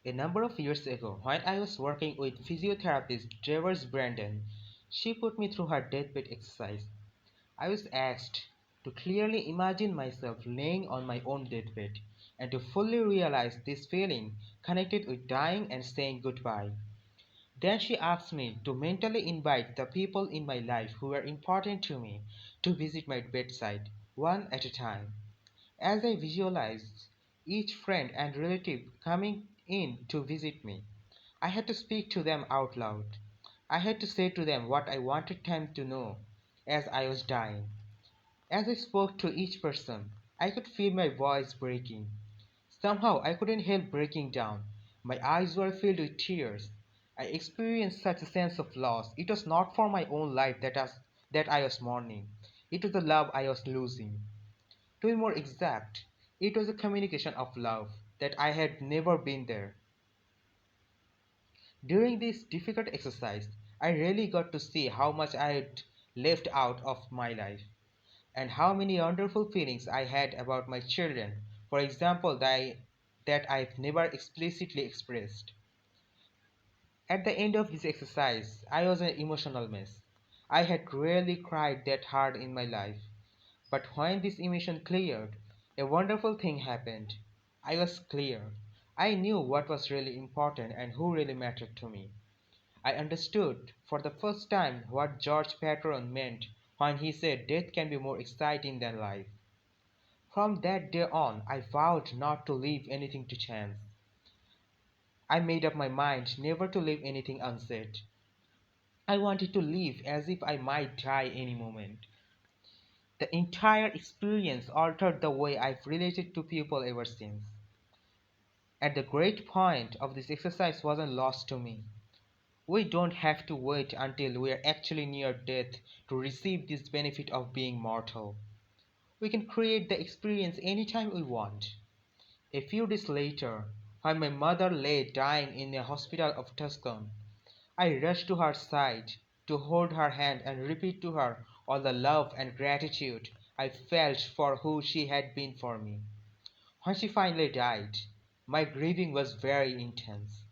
A number of years ago, when I was working with physiotherapist Travers Brandon, she put me through her deathbed exercise. I was asked to clearly imagine myself laying on my own deathbed and to fully realize this feeling connected with dying and saying goodbye. Then she asked me to mentally invite the people in my life who were important to me to visit my bedside, one at a time. As I visualized each friend and relative coming in to visit me, I had to speak to them out loud. I had to say to them what I wanted them to know as I was dying. As I spoke to each person, I could feel my voice breaking. Somehow I couldn't help breaking down. My eyes were filled with tears. I experienced such a sense of loss. It was not for my own life that I was mourning. It was the love I was losing. To be more exact, it was a communication of love that I had never been there. During this difficult exercise, I really got to see how much I had left out of my life and how many wonderful feelings I had about my children, for example, that I've never explicitly expressed. At the end of this exercise, I was an emotional mess. I had rarely cried that hard in my life. But when this emotion cleared, a wonderful thing happened. I was clear. I knew what was really important and who really mattered to me. I understood for the first time what George Patron meant when he said death can be more exciting than life. From that day on, I vowed not to leave anything to chance. I made up my mind never to leave anything unsaid. I wanted to live as if I might die any moment. The entire experience altered the way I've related to people ever since. And the great point of this exercise wasn't lost to me. We don't have to wait until we are actually near death to receive this benefit of being mortal. We can create the experience anytime we want. A few days later, when my mother lay dying in a hospital of Tuscany, I rushed to her side to hold her hand and repeat to her all the love and gratitude I felt for who she had been for me. When she finally died, my grieving was very intense,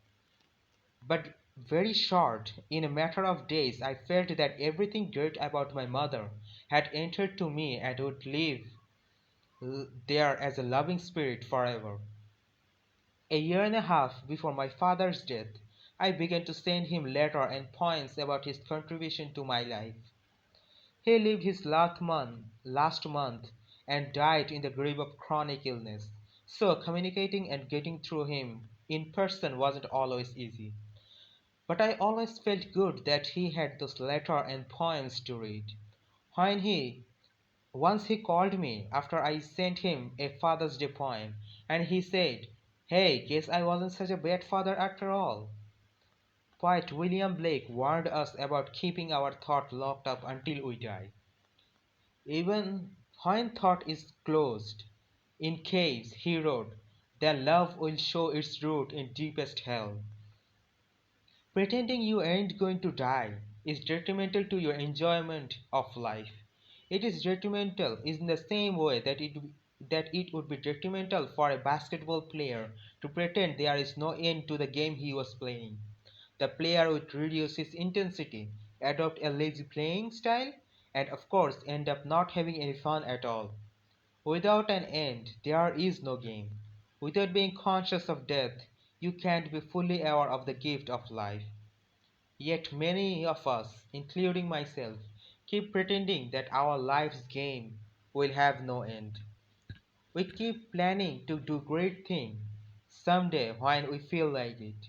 but very short. In a matter of days, I felt that everything great about my mother had entered to me and would live there as a loving spirit forever. A year and a half before my father's death, I began to send him letters and poems about his contribution to my life. He lived his last month and died in the grip of chronic illness, so communicating and getting through him in person wasn't always easy. But I always felt good that he had those letters and poems to read. When he Once he called me after I sent him a Father's Day poem, and he said, "Hey, guess I wasn't such a bad father after all." Poet William Blake warned us about keeping our thought locked up until we die. Even when thought is closed in caves, he wrote, then love will show its root in deepest hell. Pretending you ain't going to die is detrimental to your enjoyment of life. It is detrimental in the same way that it would be detrimental for a basketball player to pretend there is no end to the game he was playing. The player would reduce his intensity, adopt a lazy playing style, and of course end up not having any fun at all. Without an end, there is no game. Without being conscious of death, you can't be fully aware of the gift of life. Yet many of us, including myself, keep pretending that our life's game will have no end. We keep planning to do great things someday when we feel like it.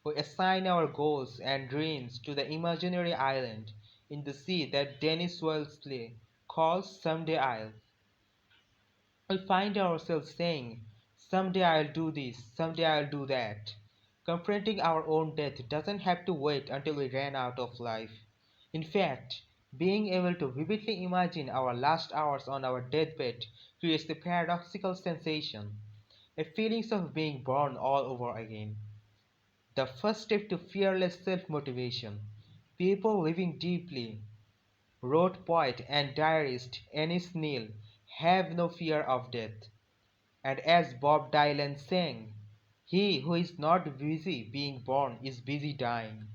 We assign our goals and dreams to the imaginary island in the sea that Dennis Wellesley calls Someday Isle. We find ourselves saying, "Someday I'll do this, someday I'll do that." Confronting our own death doesn't have to wait until we run out of life. In fact, being able to vividly imagine our last hours on our deathbed creates a paradoxical sensation, a feeling of being born all over again. The first step to fearless self motivation. People living deeply, wrote poet and diarist Ennis Neal, have no fear of death. And as Bob Dylan sang, He who is not busy being born is busy dying.